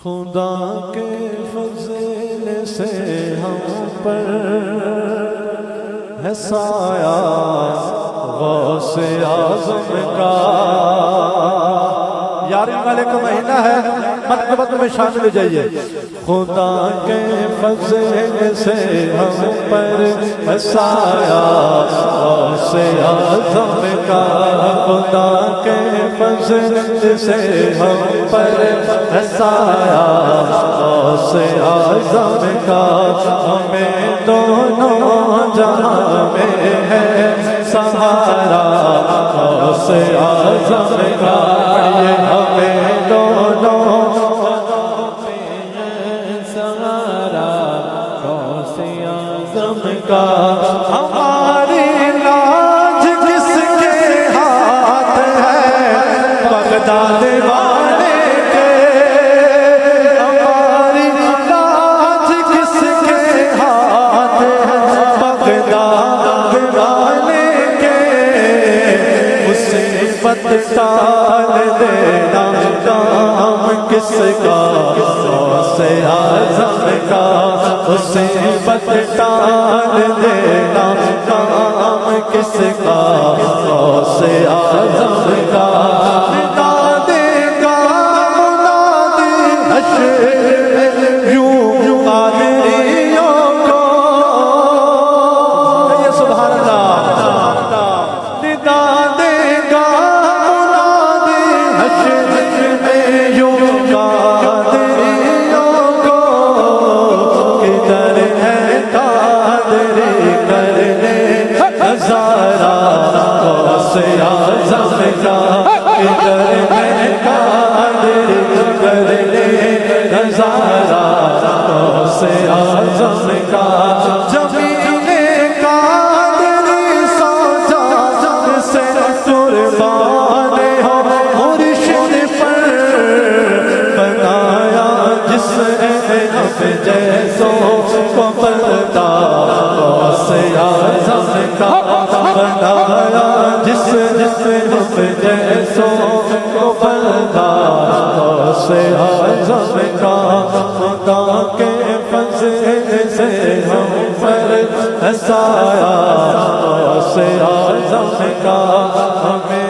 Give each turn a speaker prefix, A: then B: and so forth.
A: خدا کے فضل سے ہم پر ہے سایہ غوث اعظم کا۔ یاری والے کا مہینہ ہے، مرتبت میں شامل ہو جائیے۔ خدا کے فضل سے ہم پر ہے سایہ غوث اعظم کا۔ خدا کے فضل سے ہم پر ہے سایہ غوث اعظم کا۔ ہمیں دونوں جہاں میں ہے سہارا غوث اعظم کا۔ ہمیں دونوں سہارا غوث اعظم کا۔ ہماری لاج کس کے ہاتھ ہے بغداد والے کے۔ ہماری لاج کس کے ہاتھ ہے بغداد والے کے۔ مصیبت ٹال دینا کام کس کا غوث اعظم کا۔ مصیبت ٹال دینا کام کس کا غوث اعظم کا۔ نادے گا منادی حشر یوں قادریوں کو۔ سبحان اللہ۔ ندا دے گا منادی حشر میں یوں قادریوں کو۔ کدھر ہے قادری کرنے نظارہ غوث اعظم کا۔ کدھر ہے قادری کرنے نظارہ غوث اعظم کا۔ جمیل قادری سوچا جب سے قربان ہو مرشد پر بنایا جس نے اب جیسوں کو بلتا غوث اعظم کا۔ بنایا جس نے اب جیسوں کو بلتا غوث اعظم کا۔ خدا کے فضل سے ہم پر ہے سایہ غوث اعظم کا۔ ہمیں